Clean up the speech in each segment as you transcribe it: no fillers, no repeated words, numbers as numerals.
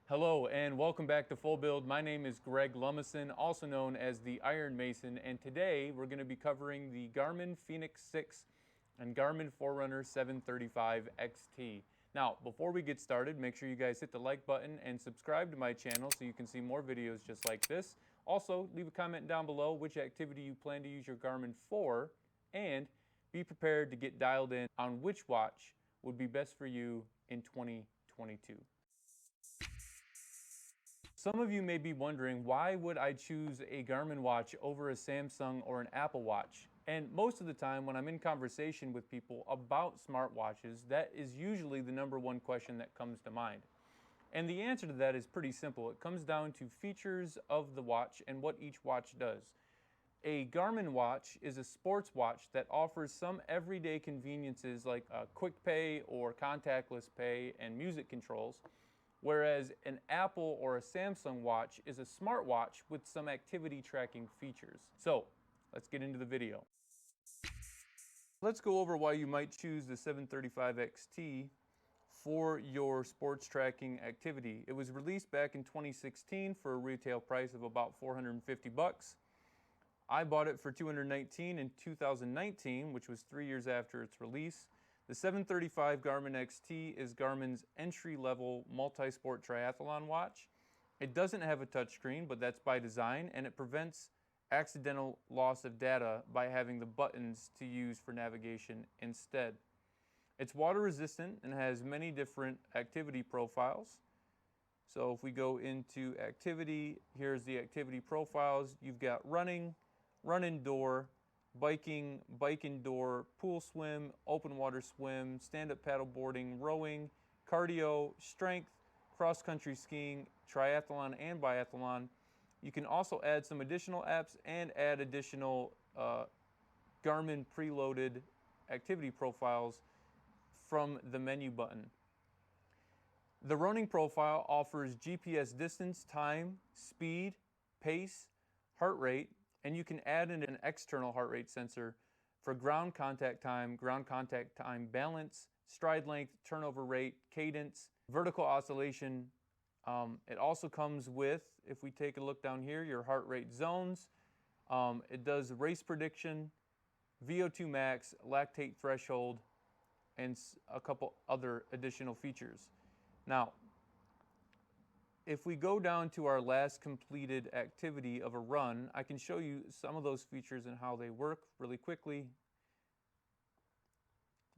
Hello and welcome back to Full Build. My name is Greg Lumison, also known as the Iron Mason, and today we're going to be covering the Garmin Fenix 6 and Garmin Forerunner 735XT. Now, before we get started, make sure you guys hit the like button and subscribe to my channel so you can see more videos just like this. Also, leave a comment down below which activity you plan to use your Garmin for, and be prepared to get dialed in on which watch would be best for you in 2022. Some of you may be wondering, why would I choose a Garmin watch over a Samsung or an Apple Watch? And most of the time when I'm in conversation with people about smartwatches, that is usually the number one question that comes to mind. And the answer to that is pretty simple. It comes down to features of the watch and what each watch does. A Garmin watch is a sports watch that offers some everyday conveniences like quick pay or contactless pay and music controls, whereas an Apple or a Samsung watch is a smartwatch with some activity tracking features. So let's get into the video. Let's go over why you might choose the 735XT for your sports tracking activity. It was released back in 2016 for a retail price of about 450 bucks. I bought it for 219 in 2019, which was 3 years after its release. The 735 Garmin XT is Garmin's entry-level multi-sport triathlon watch. It doesn't have a touchscreen, but that's by design, and it prevents accidental loss of data by having the buttons to use for navigation instead. It's water resistant and has many different activity profiles. So if we go into activity, here's the activity profiles. You've got running, run indoor, biking, bike indoor, pool swim, open water swim, stand-up paddleboarding, rowing, cardio, strength, cross-country skiing, triathlon and biathlon. You can also add some additional apps and add additional Garmin preloaded activity profiles from the menu button. The running profile offers GPS distance, time, speed, pace, heart rate, and you can add in an external heart rate sensor for ground contact time balance, stride length, turnover rate, cadence, vertical oscillation. It also comes with, if we take a look down here, your heart rate zones. It does race prediction, VO2 max, lactate threshold, and a couple other additional features. Now, if we go down to our last completed activity of a run, I can show you some of those features and how they work really quickly.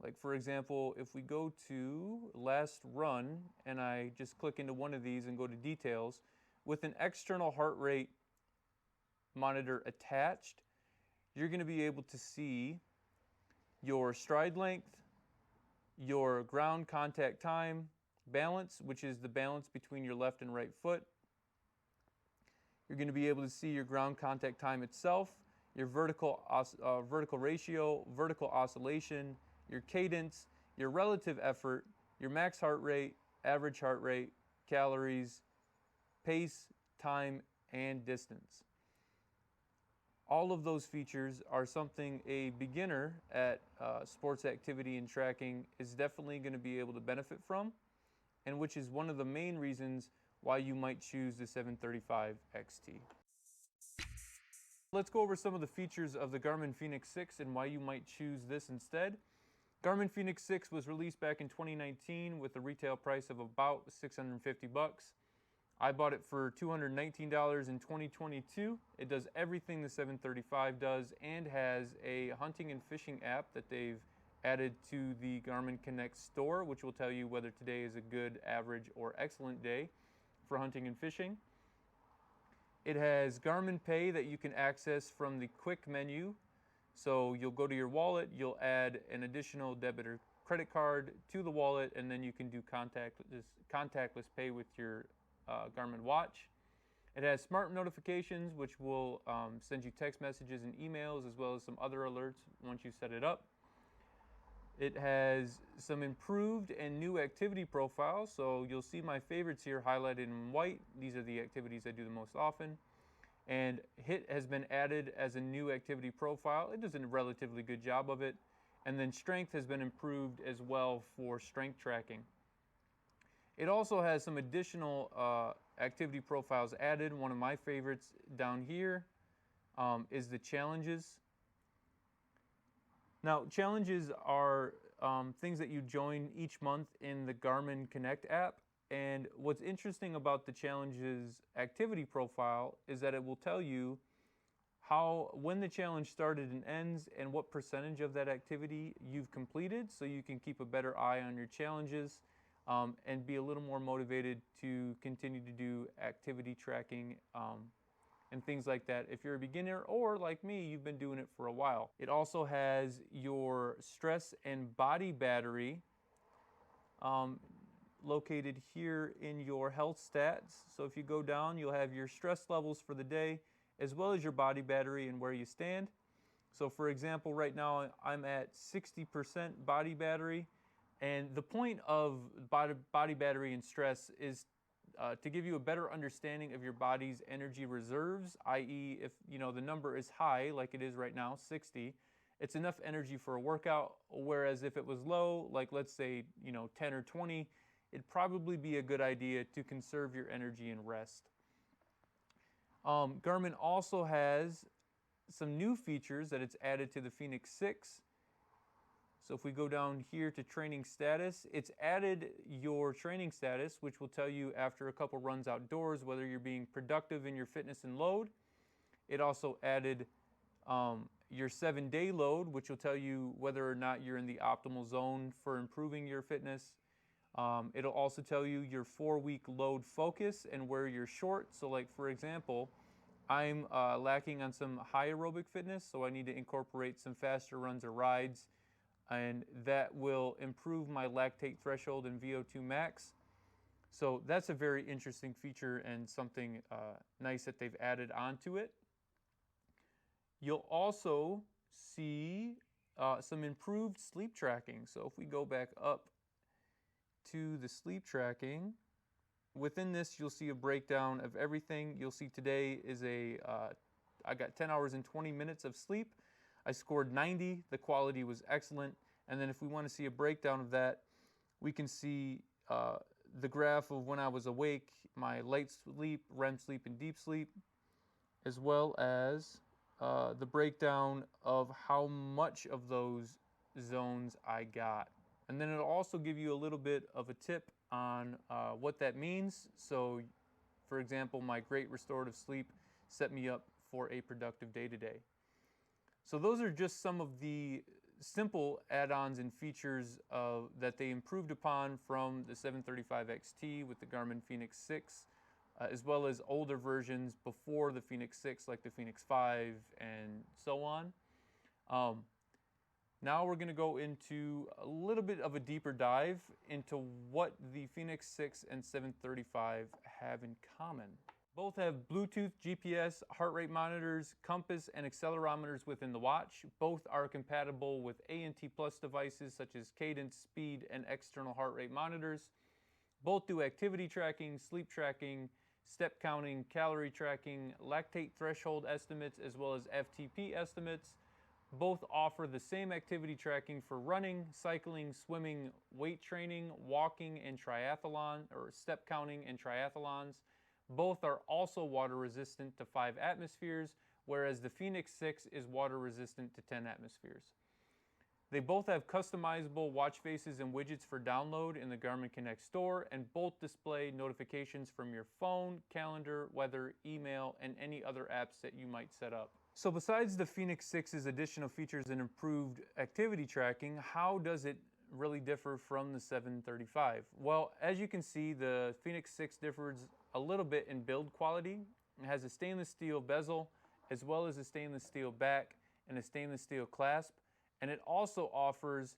Like for example, if we go to last run and I just click into one of these and go to details, with an external heart rate monitor attached, you're going to be able to see your stride length, your ground contact time, balance, which is the balance between your left and right foot. You're going to be able to see your ground contact time itself, your vertical ratio, vertical oscillation, your cadence, your relative effort, your max heart rate, average heart rate, calories, pace, time, and distance. All of those features are something a beginner at sports activity and tracking is definitely going to be able to benefit from, and which is one of the main reasons why you might choose the 735XT. Let's go over some of the features of the Garmin Fenix 6 and why you might choose this instead. Garmin Fenix 6 was released back in 2019 with a retail price of about 650 bucks. I bought it for $219 in 2022. It does everything the 735 does and has a hunting and fishing app that they've added to the Garmin Connect store, which will tell you whether today is a good, average, or excellent day for hunting and fishing. It has Garmin Pay that you can access from the quick menu. So you'll go to your wallet, you'll add an additional debit or credit card to the wallet, and then you can do contactless pay with your Garmin watch. It has smart notifications, which will send you text messages and emails, as well as some other alerts once you set it up. It has some improved and new activity profiles, so you'll see my favorites here highlighted in white. These are the activities I do the most often. And HIIT has been added as a new activity profile. It does a relatively good job of it. And then strength has been improved as well for strength tracking. It also has some additional activity profiles added. One of my favorites down here is the challenges. Now, challenges are things that you join each month in the Garmin Connect app. And what's interesting about the challenges activity profile is that it will tell you when the challenge started and ends and what percentage of that activity you've completed, so you can keep a better eye on your challenges and be a little more motivated to continue to do activity tracking and things like that if you're a beginner, or like me, you've been doing it for a while. It also has your stress and body battery located here in your health stats. So if you go down, you'll have your stress levels for the day, as well as your body battery and where you stand. So for example, right now I'm at 60% body battery, and the point of body battery and stress is to give you a better understanding of your body's energy reserves, i.e. if the number is high, like it is right now, 60, it's enough energy for a workout, whereas if it was low, like let's say 10 or 20, it'd probably be a good idea to conserve your energy and rest. Garmin also has some new features that it's added to the Fenix 6. So if we go down here to training status, it's added your training status, which will tell you after a couple runs outdoors whether you're being productive in your fitness and load. It also added your 7-day load, which will tell you whether or not you're in the optimal zone for improving your fitness. It'll also tell you your 4-week load focus and where you're short. So like for example, I'm lacking on some high aerobic fitness, so I need to incorporate some faster runs or rides, and that will improve my lactate threshold and VO2 max. So that's a very interesting feature and something nice that they've added onto it. You'll also see some improved sleep tracking. So if we go back up to the sleep tracking, within this you'll see a breakdown of everything. You'll see today is I got 10 hours and 20 minutes of sleep. I scored 90. The quality was excellent. And then if we want to see a breakdown of that, we can see the graph of when I was awake, my light sleep, REM sleep, and deep sleep, as well as the breakdown of how much of those zones I got. And then it'll also give you a little bit of a tip on what that means. So for example, my great restorative sleep set me up for a productive day today. So those are just some of the simple add-ons and features that they improved upon from the 735XT with the Garmin Fenix 6, as well as older versions before the Fenix 6, like the Fenix 5 and so on. Now we're going to go into a little bit of a deeper dive into what the Fenix 6 and 735 have in common. Both have Bluetooth, GPS, heart rate monitors, compass, and accelerometers within the watch. Both are compatible with A&T Plus devices such as cadence, speed, and external heart rate monitors. Both do activity tracking, sleep tracking, step counting, calorie tracking, lactate threshold estimates, as well as FTP estimates. Both offer the same activity tracking for running, cycling, swimming, weight training, walking, and triathlon, or step counting and triathlons. Both are also water resistant to 5 atmospheres, whereas the Fenix 6 is water resistant to 10 atmospheres. They both have customizable watch faces and widgets for download in the Garmin Connect store, and both display notifications from your phone, calendar, weather, email, and any other apps that you might set up. So besides the Fenix 6's additional features and improved activity tracking, how does it really differ from the 735? Well, as you can see, the Fenix 6 differs a little bit in build quality. It has a stainless steel bezel, as well as a stainless steel back and a stainless steel clasp. And it also offers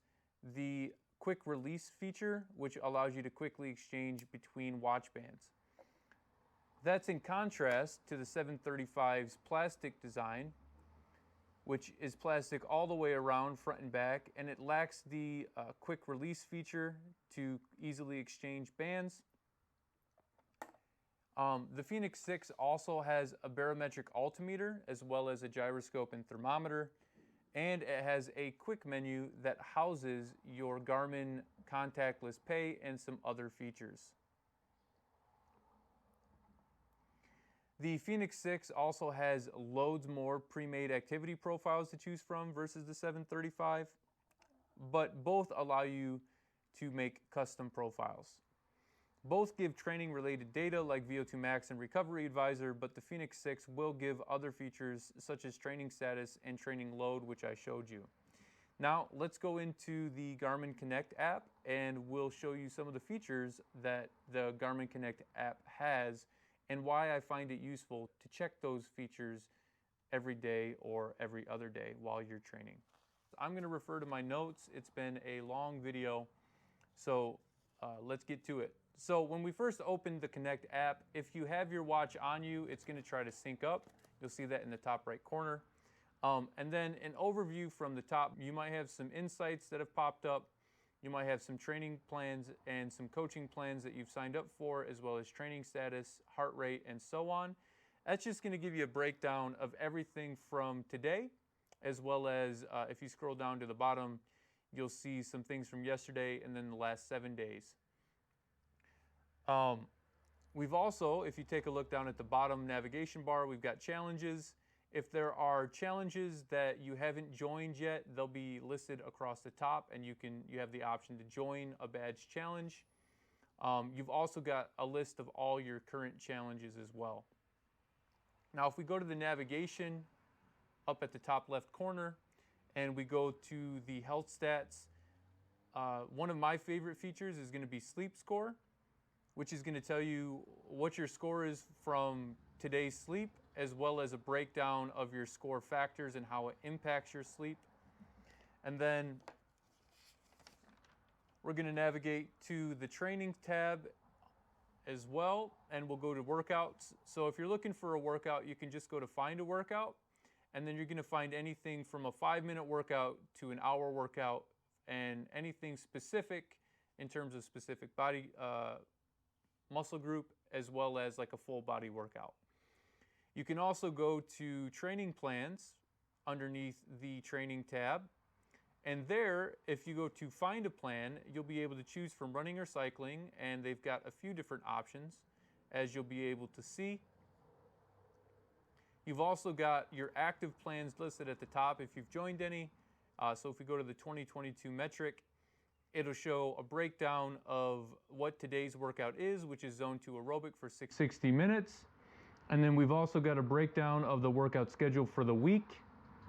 the quick release feature, which allows you to quickly exchange between watch bands. That's in contrast to the 735's plastic design, which is plastic all the way around, front and back, and it lacks the quick release feature to easily exchange bands. The Fenix 6 also has a barometric altimeter, as well as a gyroscope and thermometer, and it has a quick menu that houses your Garmin contactless pay and some other features. The Fenix 6 also has loads more pre-made activity profiles to choose from versus the 735, but both allow you to make custom profiles. Both give training related data like VO2 max and recovery advisor, but the Fenix 6 will give other features such as training status and training load, which I showed you. Now let's go into the Garmin Connect app and we'll show you some of the features that the Garmin Connect app has and why I find it useful to check those features every day or every other day while you're training. I'm going to refer to my notes. It's been a long video, so let's get to it. So when we first opened the Connect app, if you have your watch on you, it's going to try to sync up. You'll see that in the top right corner. And then an overview from the top, you might have some insights that have popped up. You might have some training plans and some coaching plans that you've signed up for, as well as training status, heart rate, and so on. That's just going to give you a breakdown of everything from today, as well as if you scroll down to the bottom, you'll see some things from yesterday and then the last 7 days. We've also, if you take a look down at the bottom navigation bar, we've got challenges. If there are challenges that you haven't joined yet, they'll be listed across the top and you have the option to join a badge challenge. You've also got a list of all your current challenges as well. Now if we go to the navigation up at the top left corner and we go to the health stats, one of my favorite features is going to be sleep score, which is going to tell you what your score is from today's sleep, as well as a breakdown of your score factors and how it impacts your sleep. And then we're going to navigate to the training tab as well, and we'll go to workouts. So if you're looking for a workout, you can just go to find a workout, and then you're going to find anything from a 5-minute workout to an hour workout, and anything specific in terms of specific body muscle group, as well as like a full body workout. You can also go to training plans underneath the training tab, and there, if you go to find a plan, you'll be able to choose from running or cycling, and they've got a few different options, as you'll be able to see. You've also got your active plans listed at the top if you've joined any. So if we go to the 2022 metric, it'll show a breakdown of what today's workout is, which is zone 2 aerobic for 60 minutes. And then we've also got a breakdown of the workout schedule for the week.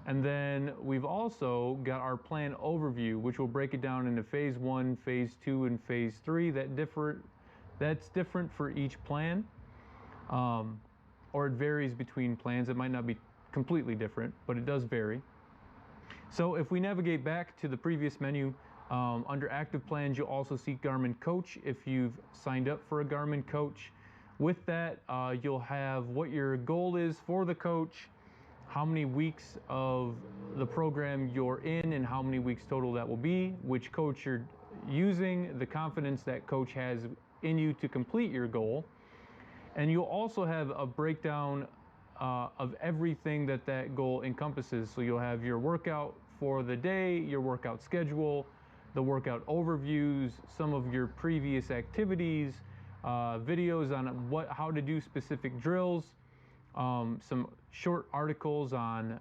And then we've also got our plan overview, which will break it down into phase 1, phase 2, and phase 3. That's different for each plan, or it varies between plans. It might not be completely different, but it does vary. So if we navigate back to the previous menu, under active plans, you'll also see Garmin Coach if you've signed up for a Garmin Coach. With that, you'll have what your goal is for the coach, how many weeks of the program you're in, and how many weeks total that will be, which coach you're using, the confidence that coach has in you to complete your goal. And you'll also have a breakdown of everything that goal encompasses. So you'll have your workout for the day, your workout schedule, the workout overviews, some of your previous activities, videos on how to do specific drills, some short articles on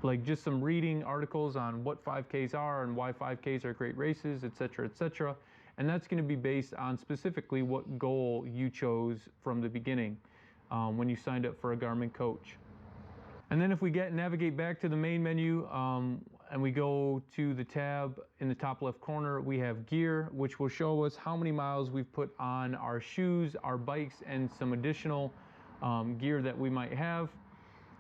like just some reading articles on what 5Ks are and why 5Ks are great races, etc., etc. And that's going to be based on specifically what goal you chose from the beginning when you signed up for a Garmin Coach. And then if we navigate back to the main menu and we go to the tab in the top left corner, we have gear, which will show us how many miles we've put on our shoes, our bikes, and some additional gear that we might have.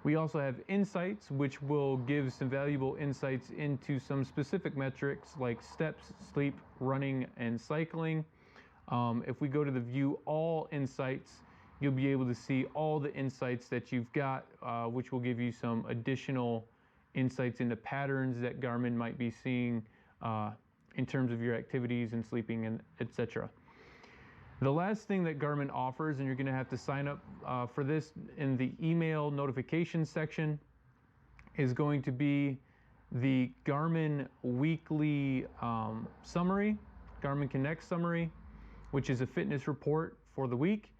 We also have insights, which will give some valuable insights into some specific metrics like steps, sleep, running, and cycling. If we go to the view all insights, you'll be able to see all the insights that you've got, which will give you some additional insights into patterns that Garmin might be seeing in terms of your activities and sleeping, and etc. The last thing that Garmin offers, and you're going to have to sign up for this in the email notification section, is going to be the Garmin weekly summary, Garmin Connect summary, which is a fitness report for the week.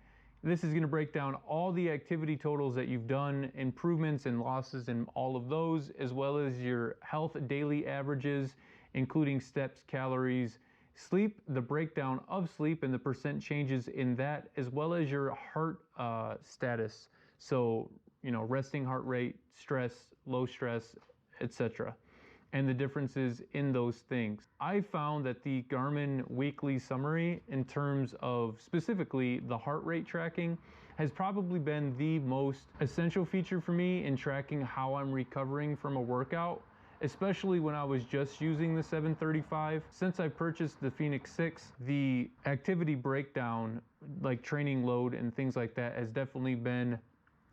This is going to break down all the activity totals that you've done, improvements and losses in all of those, as well as your health daily averages, including steps, calories, sleep, the breakdown of sleep and the percent changes in that, as well as your heart status. So, resting heart rate, stress, low stress, etc. And the differences in those things. I found that the Garmin weekly summary, in terms of specifically the heart rate tracking, has probably been the most essential feature for me in tracking how I'm recovering from a workout, especially when I was just using the 735. Since I purchased the Fenix 6, the activity breakdown, like training load and things like that, has definitely been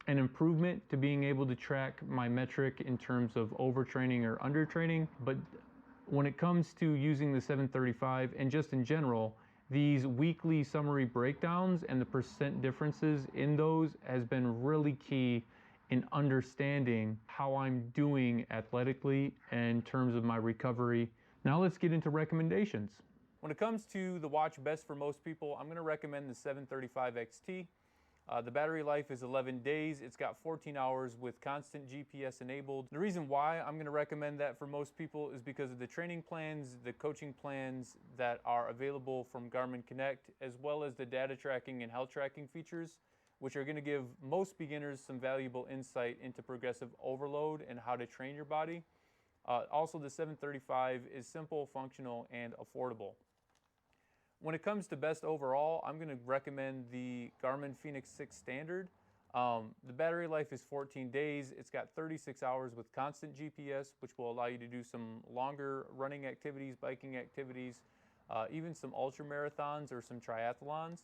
an improvement to being able to track my metric in terms of overtraining or undertraining. But when it comes to using the 735 and just in general, these weekly summary breakdowns and the percent differences in those has been really key in understanding how I'm doing athletically in terms of my recovery. Now let's get into recommendations. When it comes to the watch best for most people, I'm going to recommend the 735XT. The battery life is 11 days. It's got 14 hours with constant GPS enabled. The reason why I'm going to recommend that for most people is because of the training plans, the coaching plans that are available from Garmin Connect, as well as the data tracking and health tracking features, which are going to give most beginners some valuable insight into progressive overload and how to train your body. Also, the 735 is simple, functional, and affordable. When it comes to best overall, I'm going to recommend the Garmin Fenix 6 Standard. The battery life is 14 days. It's got 36 hours with constant GPS, which will allow you to do some longer running activities, biking activities, even some ultra marathons or some triathlons.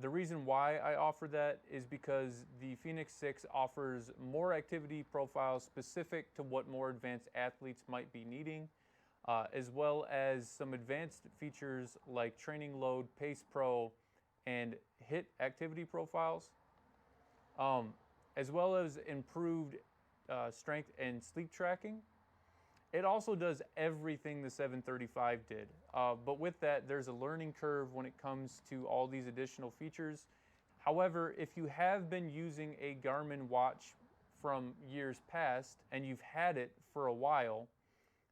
The reason why I offer that is because the Fenix 6 offers more activity profiles specific to what more advanced athletes might be needing. As well as some advanced features like training load, pace pro, and HIIT activity profiles, as well as improved strength and sleep tracking. It also does everything the 735 did, but with that, there's a learning curve when it comes to all these additional features. However, if you have been using a Garmin watch from years past and you've had it for a while,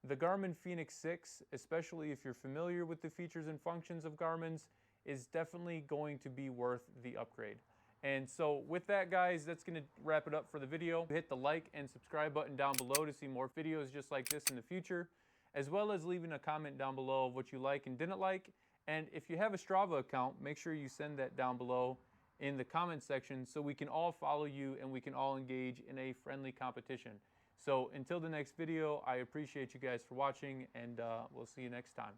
the Garmin Fenix 6, especially if you're familiar with the features and functions of Garmin's, is definitely going to be worth the upgrade. And so with that, guys, that's going to wrap it up for the video. Hit the like and subscribe button down below to see more videos just like this in the future, as well as leaving a comment down below of what you like and didn't like. And if you have a Strava account, make sure you send that down below in the comment section so we can all follow you and we can all engage in a friendly competition. So until the next video, I appreciate you guys for watching, and we'll see you next time.